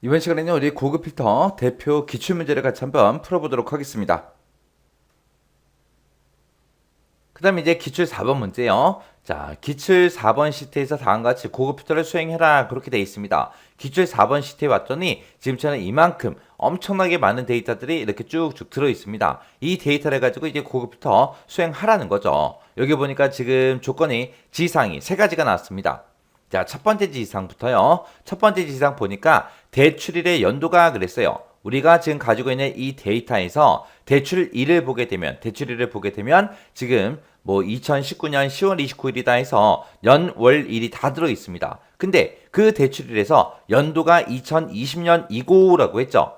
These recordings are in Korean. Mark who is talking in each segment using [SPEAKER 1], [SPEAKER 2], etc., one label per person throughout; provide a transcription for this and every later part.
[SPEAKER 1] 이번 시간에는 우리 고급 필터 대표 기출문제를 같이 한번 풀어보도록 하겠습니다. 그 다음에 이제 기출 4번 문제요. 자, 기출 4번 시트에서 다음과 같이 고급 필터를 수행해라. 그렇게 되어 있습니다. 기출 4번 시트에 왔더니 지금처럼 이만큼 엄청나게 많은 데이터들이 이렇게 쭉쭉 들어 있습니다. 이 데이터를 가지고 이제 고급 필터 수행하라는 거죠. 여기 보니까 지금 조건이 지상이 세 가지가 나왔습니다. 자, 첫 번째 지상부터요. 첫 번째 지상 보니까 대출일의 연도가 그랬어요. 우리가 지금 가지고 있는 이 데이터에서 대출일을 보게 되면, 대출일을 보게 되면 지금 뭐 2019년 10월 29일이다 해서 연, 월, 일이 다 들어 있습니다. 근데 그 대출일에서 연도가 2020년 이고라고 했죠.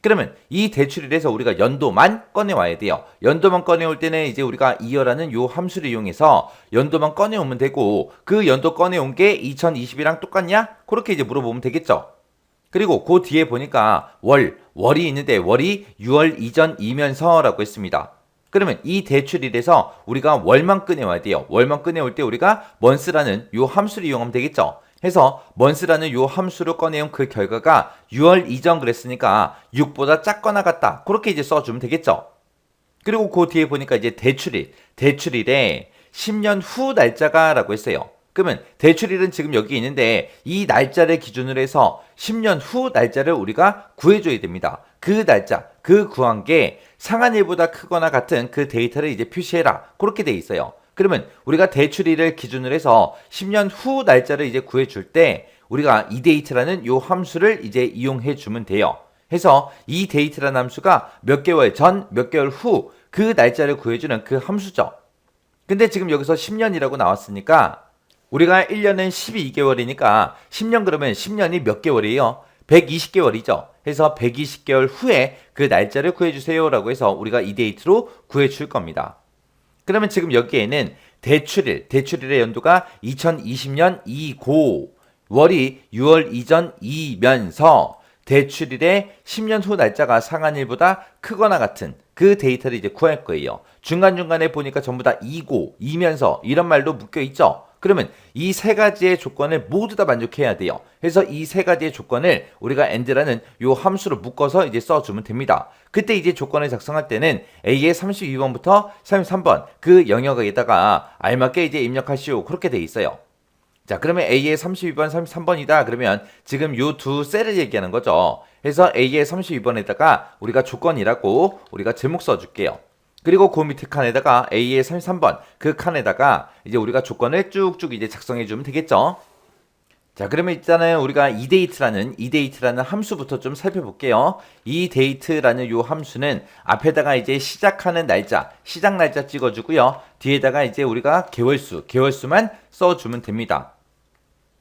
[SPEAKER 1] 그러면 이 대출일에서 우리가 연도만 꺼내와야 돼요. 연도만 꺼내올 때는 이제 우리가 이어라는 요 함수를 이용해서 연도만 꺼내오면 되고, 그 연도 꺼내온 게 2020이랑 똑같냐? 그렇게 이제 물어보면 되겠죠. 그리고 그 뒤에 보니까 월이 있는데 월이 6월 이전이면서라고 했습니다. 그러면 이 대출일에서 우리가 월만 꺼내와야 돼요. 월만 꺼내올 때 우리가 month라는 요 함수를 이용하면 되겠죠. 해서 month라는 요 함수로 꺼내온 그 결과가 6월 이전 그랬으니까 6보다 작거나 같다. 그렇게 이제 써주면 되겠죠. 그리고 그 뒤에 보니까 이제 대출일에 10년 후 날짜가라고 했어요. 그러면 대출일은 지금 여기 있는데 이 날짜를 기준으로 해서 10년 후 날짜를 우리가 구해줘야 됩니다. 그 날짜, 그 구한 게 상한일보다 크거나 같은 그 데이터를 이제 표시해라. 그렇게 돼 있어요. 그러면 우리가 대출일을 기준으로 해서 10년 후 날짜를 이제 구해줄 때 우리가 이데이트라는 요 함수를 이제 이용해 주면 돼요. 해서 이 데이트라는 함수가 몇 개월 전, 몇 개월 후 그 날짜를 구해주는 그 함수죠. 근데 지금 여기서 10년이라고 나왔으니까 우리가 1년은 12개월이니까 10년 그러면 10년이 몇 개월이에요? 120개월이죠. 해서 120개월 후에 그 날짜를 구해주세요 라고 해서 우리가 이 데이트로 구해줄 겁니다. 그러면 지금 여기에는 대출일의 연도가 2020년 이고, 월이 6월 이전이면서 대출일의 10년 후 날짜가 상한일보다 크거나 같은 그 데이터를 이제 구할 거예요. 중간중간에 보니까 전부 다 이고, 이면서 이런 말도 묶여 있죠. 그러면 이 세 가지의 조건을 모두 다 만족해야 돼요. 그래서 이 세 가지의 조건을 우리가 and라는 요 함수로 묶어서 이제 써주면 됩니다. 그때 이제 조건을 작성할 때는 A의 32번부터 33번 그 영역에다가 알맞게 이제 입력하시오. 그렇게 돼 있어요. 자, 그러면 A의 32번, 33번이다. 그러면 지금 요 두 셀을 얘기하는 거죠. 그래서 A의 32번에다가 우리가 조건이라고 우리가 제목 써줄게요. 그리고 그 밑에 칸에다가 A의 33번 그 칸에다가 이제 우리가 조건을 쭉쭉 이제 작성해 주면 되겠죠. 자, 그러면 일단은 우리가 이데이트라는 함수부터 좀 살펴볼게요. 이데이트라는 요 함수는 앞에다가 이제 시작하는 날짜, 시작 날짜 찍어주고요. 뒤에다가 이제 우리가 개월수만 써주면 됩니다.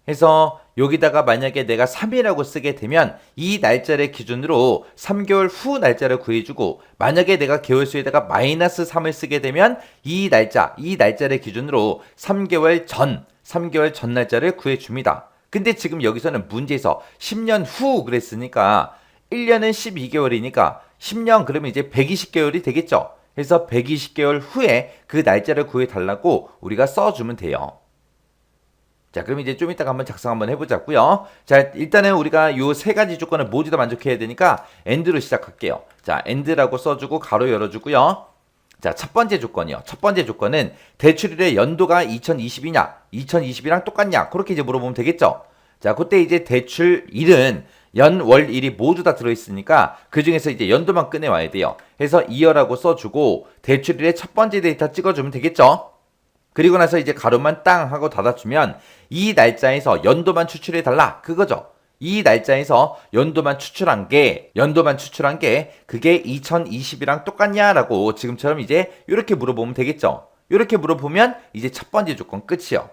[SPEAKER 1] 해서 여기다가 만약에 내가 3이라고 쓰게 되면 이 날짜를 기준으로 3개월 후 날짜를 구해주고, 만약에 내가 개월수에다가 마이너스 3을 쓰게 되면 이 날짜를 기준으로 3개월 전 날짜를 구해줍니다. 근데 지금 여기서는 문제에서 10년 후 그랬으니까 1년은 12개월이니까 10년 그러면 이제 120개월이 되겠죠. 그래서 120개월 후에 그 날짜를 구해달라고 우리가 써주면 돼요. 자, 그럼 이제 좀 이따가 한번 작성 한번 해보자고요. 자, 일단은 우리가 요 세 가지 조건을 모두 다 만족해야 되니까 and로 시작할게요. 자, and라고 써주고 가로 열어주고요. 자, 첫 번째 조건이요. 첫 번째 조건은 대출일의 연도가 2020이냐, 2020이랑 똑같냐, 그렇게 이제 물어보면 되겠죠. 자, 그때 이제 대출일은 연, 월, 일이 모두 다 들어있으니까 그 중에서 이제 연도만 꺼내와야 돼요. 그래서 이어라고 써주고 대출일의 첫 번째 데이터 찍어주면 되겠죠. 그리고 나서 이제 가로만 땅 하고 닫아주면 이 날짜에서 연도만 추출해 달라 그거죠. 이 날짜에서 연도만 추출한 게 그게 2020이랑 똑같냐라고 지금처럼 이제 이렇게 물어보면 되겠죠. 이렇게 물어보면 이제 첫 번째 조건 끝이요.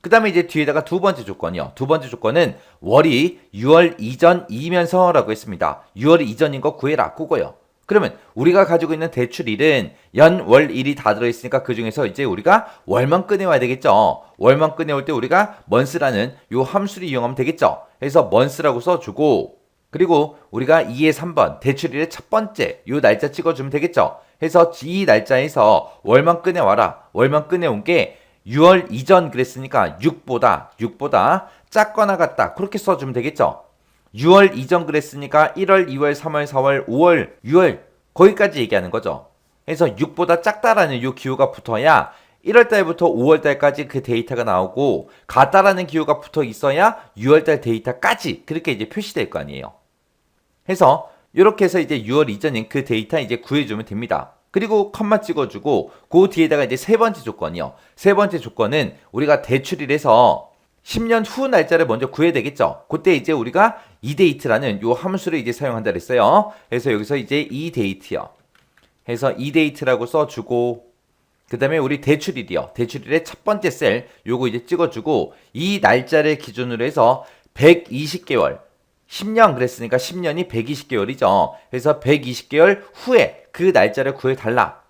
[SPEAKER 1] 그 다음에 이제 뒤에다가 두 번째 조건이요. 두 번째 조건은 월이 6월 이전이면서라고 했습니다. 6월 이전인 거 구해라 그거요. 그러면 우리가 가지고 있는 대출일은 연, 월, 일이 다 들어있으니까 그 중에서 이제 우리가 월만 꺼내와야 되겠죠. 월만 꺼내올 때 우리가 month라는 요 함수를 이용하면 되겠죠. 그래서 month라고 써주고, 그리고 우리가 2의 3번 대출일의 첫 번째 요 날짜 찍어주면 되겠죠. 해서 이 날짜에서 월만 꺼내와라. 월만 꺼내온 게 6월 이전 그랬으니까 6보다 작거나 같다. 그렇게 써주면 되겠죠. 6월 이전 그랬으니까 1월, 2월, 3월, 4월, 5월, 6월 거기까지 얘기하는 거죠. 그래서 6보다 작다라는 요 기호가 붙어야 1월 달부터 5월 달까지 그 데이터가 나오고 같다라는 기호가 붙어 있어야 6월 달 데이터까지 그렇게 이제 표시될 거 아니에요. 해서 이렇게 해서 이제 6월 이전인 그 데이터 이제 구해주면 됩니다. 그리고 컴마 찍어주고 그 뒤에다가 이제 세 번째 조건이요. 세 번째 조건은 우리가 대출을 해서 10년 후 날짜를 먼저 구해야 되겠죠. 그때 이제 우리가 이데이트라는 요 함수를 이제 사용한다 그랬어요. 그래서 여기서 이제 이데이트요. 해서 이데이트라고 써주고 그 다음에 우리 대출일이요. 대출일의 첫 번째 셀 요거 이제 찍어주고 이 날짜를 기준으로 해서 120개월 10년 그랬으니까 10년이 120개월이죠. 그래서 120개월 후에 그 날짜를 구해달라.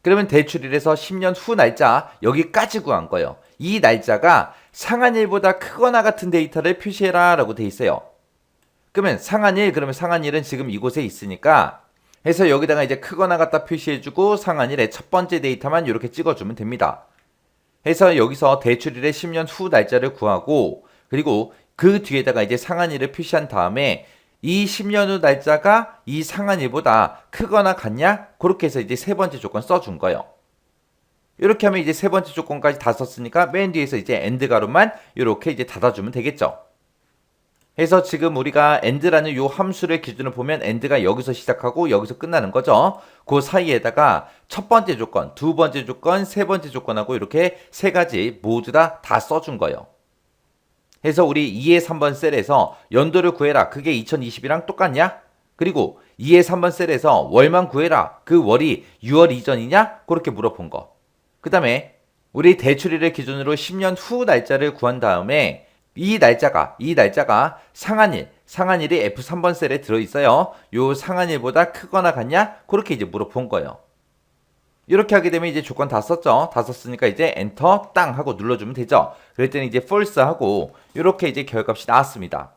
[SPEAKER 1] 그러면 대출일에서 10년 후 날짜 여기까지 구한 거예요. 이 날짜가 상한일보다 크거나 같은 데이터를 표시해라 라고 돼 있어요. 그러면 상한일은 지금 이곳에 있으니까 해서 여기다가 이제 크거나 같다 표시해주고 상한일의 첫 번째 데이터만 이렇게 찍어주면 됩니다. 해서 여기서 대출일의 10년 후 날짜를 구하고 그리고 그 뒤에다가 이제 상한일을 표시한 다음에 이 10년 후 날짜가 이 상한일보다 크거나 같냐? 그렇게 해서 이제 세 번째 조건 써준 거예요. 이렇게 하면 이제 세 번째 조건까지 다 썼으니까 맨 뒤에서 이제 엔드 가로만 이렇게 이제 닫아주면 되겠죠. 해서 지금 우리가 end라는 요 함수를 기준으로 보면 end가 여기서 시작하고 여기서 끝나는 거죠. 그 사이에다가 첫 번째 조건, 두 번째 조건, 세 번째 조건하고 이렇게 세 가지 모두 다 써준 거예요. 해서 우리 2의 3번 셀에서 연도를 구해라. 그게 2020이랑 똑같냐? 그리고 2의 3번 셀에서 월만 구해라. 그 월이 6월 이전이냐? 그렇게 물어본 거. 그 다음에 우리 대출일을 기준으로 10년 후 날짜를 구한 다음에 이 날짜가 상한일이 F3번 셀에 들어있어요. 요 상한일보다 크거나 같냐? 그렇게 이제 물어본 거예요. 이렇게 하게 되면 이제 조건 다 썼죠. 다 썼으니까 이제 엔터 땅 하고 눌러주면 되죠. 그럴 때는 이제 false 하고 이렇게 이제 결과값이 나왔습니다.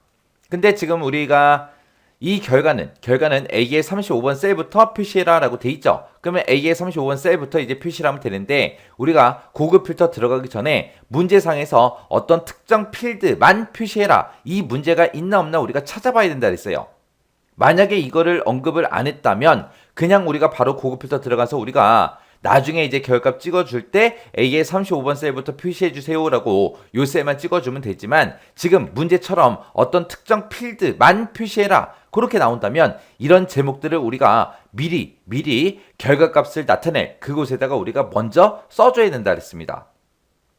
[SPEAKER 1] 근데 지금 우리가 이 결과는 A의 35번 셀부터 표시해라 라고 돼 있죠. 그러면 A의 35번 셀부터 이제 표시를 하면 되는데 우리가 고급 필터 들어가기 전에 문제상에서 어떤 특정 필드만 표시해라. 이 문제가 있나 없나 우리가 찾아봐야 된다 그랬어요. 만약에 이거를 언급을 안 했다면 그냥 우리가 바로 고급 필터 들어가서 우리가 나중에 이제 결과값 찍어줄 때 A의 35번 셀부터 표시해주세요 라고 요 셀만 찍어주면 되지만 지금 문제처럼 어떤 특정 필드만 표시해라 그렇게 나온다면 이런 제목들을 우리가 미리 결과값을 나타낼 그곳에다가 우리가 먼저 써줘야 된다 그랬습니다.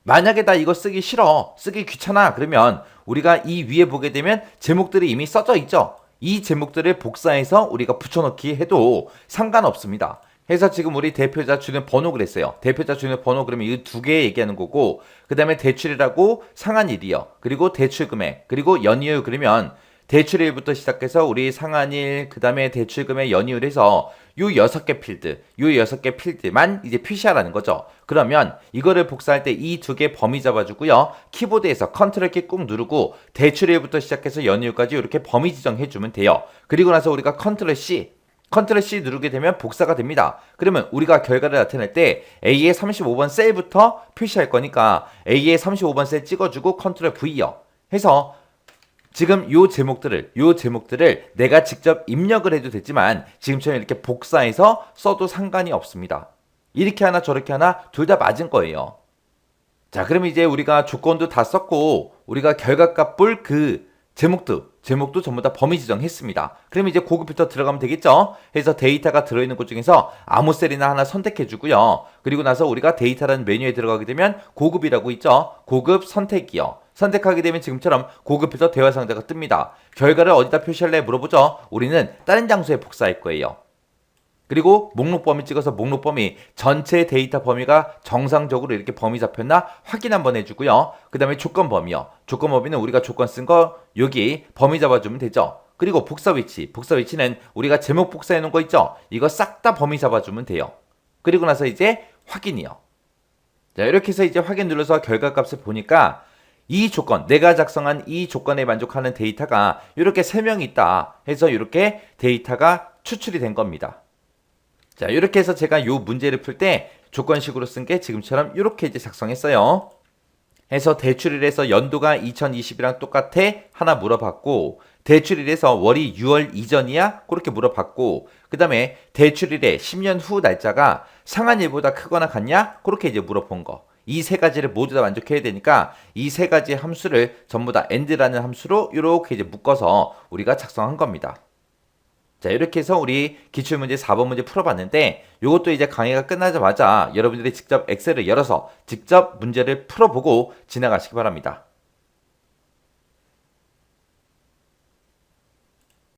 [SPEAKER 1] 만약에 나 이거 쓰기 싫어, 쓰기 귀찮아 그러면 우리가 이 위에 보게 되면 제목들이 이미 써져 있죠. 이 제목들을 복사해서 우리가 붙여넣기 해도 상관없습니다. 해서 지금 우리 대표자 주는 번호 그랬어요. 대표자 주는 번호 그러면 이 두 개 얘기하는 거고 그 다음에 대출이라고 상한일이요. 그리고 대출금액 그리고 연이율 그러면 대출일부터 시작해서 우리 상한일 그 다음에 대출금액 연이율 해서 요 6개 필드만 이제 표시하라는 거죠. 그러면 이거를 복사할 때 이 두 개 범위 잡아주고요. 키보드에서 컨트롤 키 꾹 누르고 대출일부터 시작해서 연이율까지 이렇게 범위 지정해주면 돼요. 그리고 나서 우리가 컨트롤 C 누르게 되면 복사가 됩니다. 그러면 우리가 결과를 나타낼 때 A의 35번 셀부터 표시할 거니까 A의 35번 셀 찍어주고 컨트롤 V요. 해서 지금 요 제목들을 내가 직접 입력을 해도 되지만 지금처럼 이렇게 복사해서 써도 상관이 없습니다. 이렇게 하나 저렇게 하나 둘 다 맞은 거예요. 자, 그러면 이제 우리가 조건도 다 썼고 우리가 결과값 볼 그 제목도 전부 다 범위 지정했습니다. 그러면 이제 고급 필터 들어가면 되겠죠? 해서 데이터가 들어있는 곳 중에서 아무 셀이나 하나 선택해주고요. 그리고 나서 우리가 데이터라는 메뉴에 들어가게 되면 고급이라고 있죠? 고급 선택이요. 선택하게 되면 지금처럼 고급 필터 대화 상자가 뜹니다. 결과를 어디다 표시할래 물어보죠? 우리는 다른 장소에 복사할 거예요. 그리고 목록 범위 찍어서 목록 범위 전체 데이터 범위가 정상적으로 이렇게 범위 잡혔나 확인 한번 해주고요. 그 다음에 조건 범위요. 조건 범위는 우리가 조건 쓴 거 여기 범위 잡아주면 되죠. 그리고 복사 위치는 우리가 제목 복사해 놓은 거 있죠. 이거 싹 다 범위 잡아주면 돼요. 그리고 나서 이제 확인이요. 자, 이렇게 해서 이제 확인 눌러서 결과값을 보니까 이 조건, 내가 작성한 이 조건에 만족하는 데이터가 이렇게 3명 있다 해서 이렇게 데이터가 추출이 된 겁니다. 자, 이렇게 해서 제가 요 문제를 풀 때 조건식으로 쓴 게 지금처럼 이렇게 이제 작성했어요. 해서 대출일에서 연도가 2020이랑 똑같아? 하나 물어봤고, 대출일에서 월이 6월 이전이야? 그렇게 물어봤고, 그 다음에 대출일에 10년 후 날짜가 상한일보다 크거나 같냐? 그렇게 이제 물어본 거. 이 세 가지를 모두 다 만족해야 되니까 이 세 가지 함수를 전부 다 and라는 함수로 이렇게 이제 묶어서 우리가 작성한 겁니다. 자, 이렇게 해서 우리 기출문제 4번 문제 풀어봤는데 이것도 이제 강의가 끝나자마자 여러분들이 직접 엑셀을 열어서 직접 문제를 풀어보고 지나가시기 바랍니다.